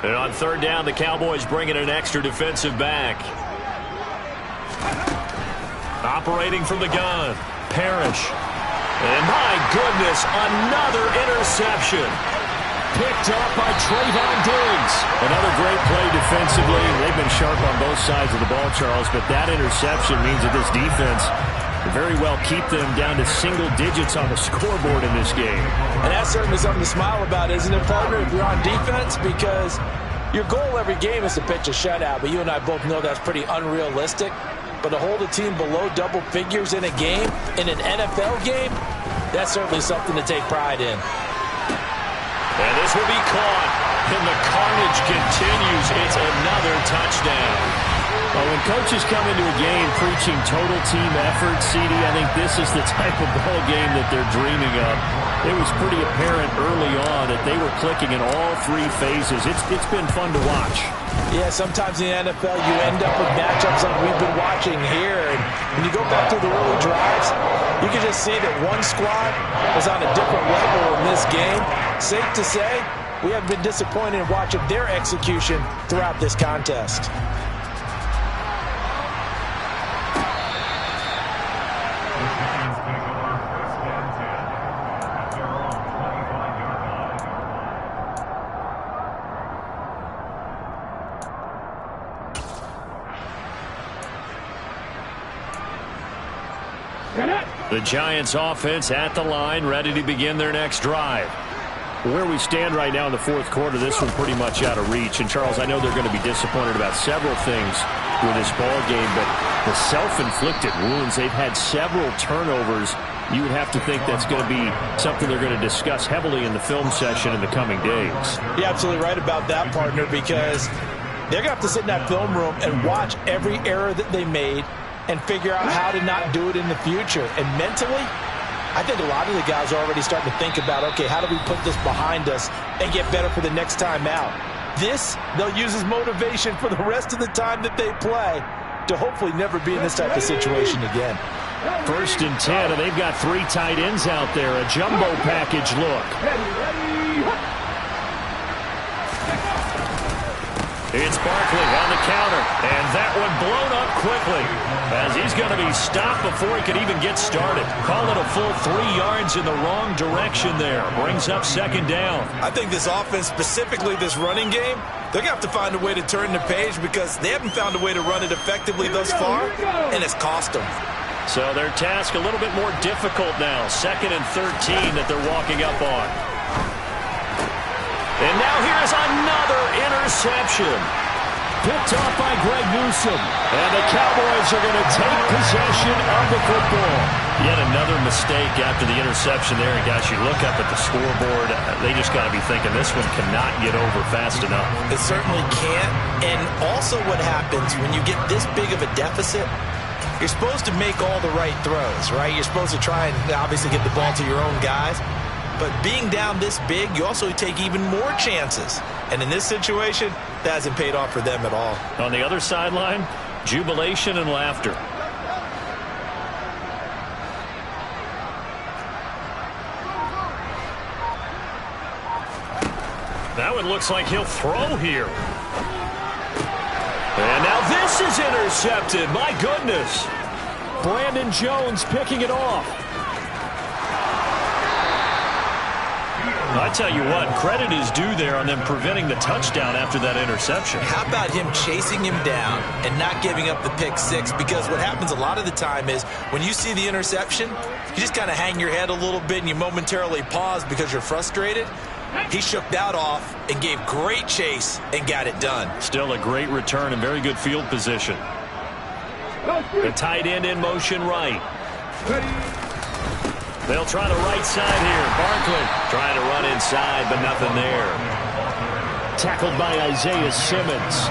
And on third down, the Cowboys bring in an extra defensive back. Operating from the gun, Parrish. And my goodness, another interception. Picked up by Trayvon Diggs. Another great play defensively. They've been sharp on both sides of the ball, Charles, but that interception means that this defense very well keep them down to single digits on the scoreboard in this game. And that's certainly something to smile about, isn't it, partner, if you're on defense? Because your goal every game is to pitch a shutout, but you and I both know that's pretty unrealistic. But to hold a team below double figures in a game, in an NFL game, that's certainly something to take pride in. And this will be caught. And the carnage continues. It's another touchdown. Well, when coaches come into a game preaching total team effort, CD, I think this is the type of ball game that they're dreaming of. It was pretty apparent early on that they were clicking in all 3 phases. It's been fun to watch. Yeah, sometimes in the NFL you end up with matchups like we've been watching here. And when you go back to the early drives, you can just see that one squad was on a different level in this game. Safe to say, we haven't been disappointed in watching their execution throughout this contest. The Giants offense at the line, ready to begin their next drive. Where we stand right now in the fourth quarter, this one pretty much out of reach. And, Charles, I know they're going to be disappointed about several things with this ball game, but the self-inflicted wounds, they've had several turnovers. You would have to think that's going to be something they're going to discuss heavily in the film session in the coming days. You're absolutely right about that, partner, because they're going to have to sit in that film room and watch every error that they made and figure out how to not do it in the future. And mentally, I think a lot of the guys are already starting to think about, okay, how do we put this behind us and get better for the next time out? This, they'll use as motivation for the rest of the time that they play to hopefully never be in this type of situation again. 1st and 10, and they've got 3 tight ends out there. A jumbo package look. It's Barkley on the counter, and that one blown up quickly as he's going to be stopped before he can even get started. Call it a full 3 yards in the wrong direction there. Brings up second down. I think this offense, specifically this running game, they're going to have to find a way to turn the page because they haven't found a way to run it effectively thus far, and it's cost them. So their task a little bit more difficult now. 2nd and 13 that they're walking up on. And now here's another interception. Picked off by Greg Newsome. And the Cowboys are going to take possession of the football. Yet another mistake after the interception there. And guys, you look up at the scoreboard, they just got to be thinking this one cannot get over fast enough. It certainly can't. And also what happens when you get this big of a deficit, you're supposed to make all the right throws, right? You're supposed to try and obviously get the ball to your own guys. But being down this big, you also take even more chances. And in this situation, that hasn't paid off for them at all. On the other sideline, jubilation and laughter. That one looks like he'll throw here. And now this is intercepted. My goodness. Brandon Jones picking it off. I tell you what, credit is due there on them preventing the touchdown after that interception. How about him chasing him down and not giving up the pick six? Because what happens a lot of the time is when you see the interception, you just kind of hang your head a little bit and you momentarily pause because you're frustrated. He shook that off and gave great chase and got it done. Still a great return and very good field position. The tight end in motion right. They'll try the right side here. Barkley trying to run inside, but nothing there. Tackled by Isaiah Simmons.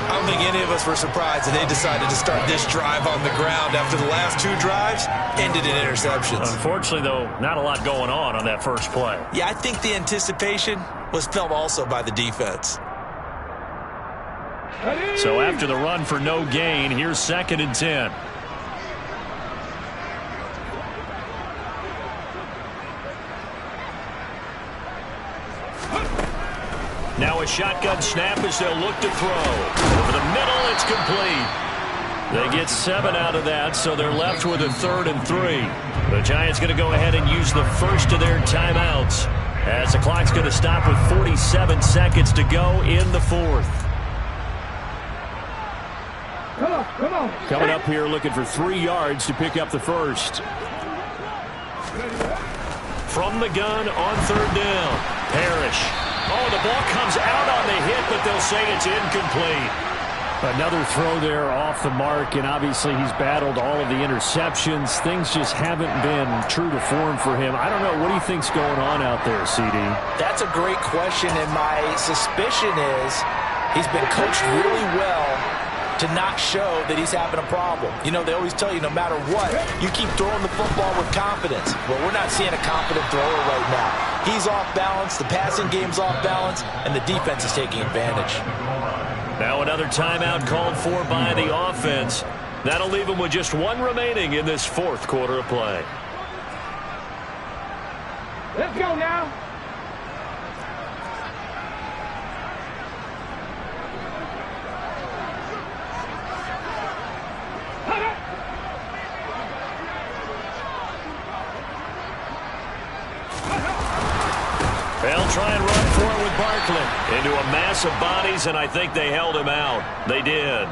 I don't think any of us were surprised that they decided to start this drive on the ground after the last two drives ended in interceptions. Unfortunately, though, not a lot going on that first play. Yeah, I think the anticipation was felt also by the defense. So after the run for no gain, here's 2nd and 10. Now a shotgun snap as they'll look to throw. Over the middle, it's complete. They get 7 out of that, so they're left with a 3rd and 3. The Giants going to go ahead and use the first of their timeouts as the clock's going to stop with 47 seconds to go in the 4th. Come on. Coming up here looking for 3 yards to pick up the first. From the gun on 3rd down. Parrish. Oh, the ball comes out on the hit, but they'll say it's incomplete. Another throw there off the mark, and obviously he's battled all of the interceptions. Things just haven't been true to form for him. I don't know. What do you think's going on out there, CD? That's a great question, and my suspicion is he's been coached really well to not show that he's having a problem. You know, they always tell you no matter what, you keep throwing the football with confidence. Well, we're not seeing a confident thrower right now. He's off balance, the passing game's off balance, and the defense is taking advantage. Now another timeout called for by the offense. That'll leave them with just 1 remaining in this 4th quarter of play. Let's go now. They'll try and run for it with Barkley. Into a mass of bodies, and I think they held him out. They did.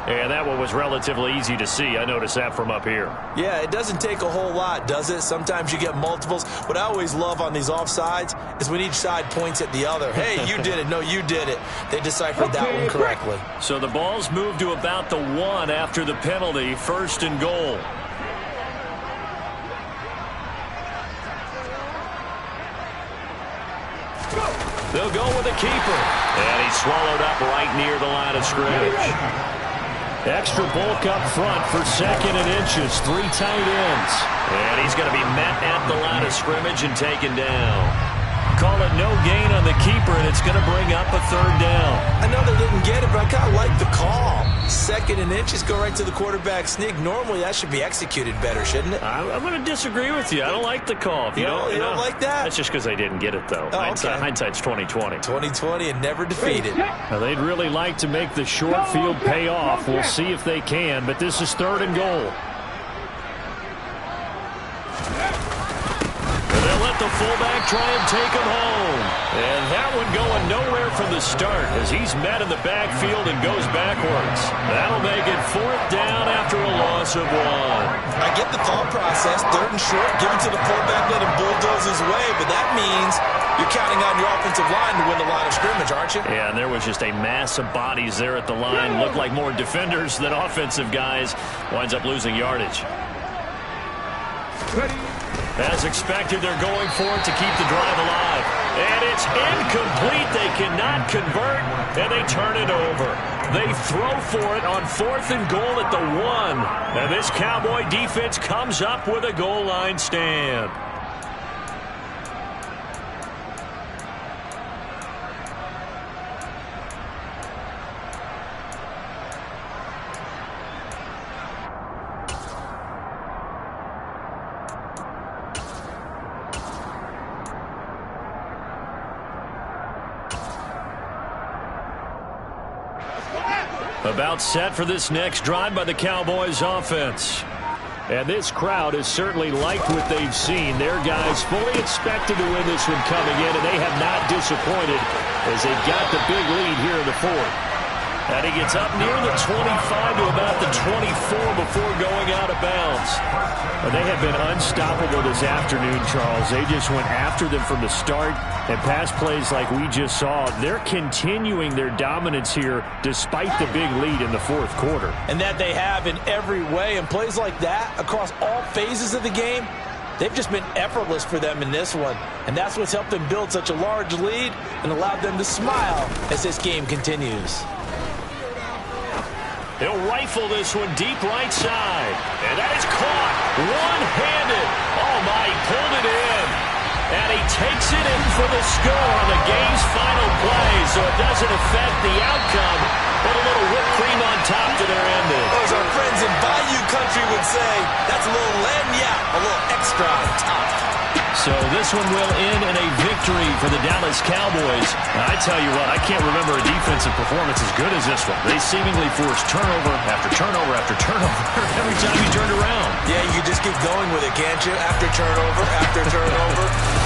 And that one was relatively easy to see. I noticed that from up here. Yeah, it doesn't take a whole lot, does it? Sometimes you get multiples. What I always love on these offsides is when each side points at the other. Hey, you did it. No, you did it. They deciphered that one correctly. So the ball's moved to about the 1 after the penalty. 1st and goal. They'll go with the keeper. And he's swallowed up right near the line of scrimmage. Extra bulk up front for 2nd and inches. 3 tight ends. And he's going to be met at the line of scrimmage and taken down. Call it no gain on the keeper, and it's going to bring up a 3rd down. I know they didn't get it, but I kind of like the call. 2nd and inches, go right to the quarterback sneak. Normally, that should be executed better, shouldn't it? I'm going to disagree with you. I don't like the call. You don't like that? That's just because they didn't get it, though. Oh, Hindsight's 20/20. 20/20 and never defeated. Now, they'd really like to make the short field pay off. We'll see if they can, but this is 3rd and goal. They'll let the fullback try and take him home. And that one going nowhere from the start as he's met in the backfield and goes backwards. That'll make it 4th down after a loss of 1. I get the thought process, 3rd and short, give it to the fullback, let him bulldoze his way, but that means you're counting on your offensive line to win the line of scrimmage, aren't you? Yeah, and there was just a mass of bodies there at the line. Looked like more defenders than offensive guys. Winds up losing yardage. As expected, they're going for it to keep the drive alive. And it's incomplete. They cannot convert, and they turn it over. They throw for it on 4th and goal at the 1. And this Cowboy defense comes up with a goal line stand. About set for this next drive by the Cowboys offense. And this crowd has certainly liked what they've seen. Their guys fully expected to win this one coming in, and they have not disappointed as they got the big lead here in the 4th. And he gets up near the 25 to about the 24 before going out of bounds. And they have been unstoppable this afternoon, Charles. They just went after them from the start, and pass plays like we just saw. They're continuing their dominance here despite the big lead in the 4th quarter. And that they have in every way. And plays like that across all phases of the game, they've just been effortless for them in this one. And that's what's helped them build such a large lead and allowed them to smile as this game continues. He'll rifle this one deep right side. And that is caught one-handed. Oh, my, he pulled it in. And he takes it in for the score on the game's final play, so it doesn't affect the outcome, but a little whipped cream on top to their ending. As our friends in Bayou Country would say, that's a little lagniappe, a little extra on top. So this one will end in a victory for the Dallas Cowboys. And I tell you what, I can't remember a defensive performance as good as this one. They seemingly forced turnover after turnover after turnover every time you turned around. Yeah, you just keep going with it, can't you? After turnover, after turnover.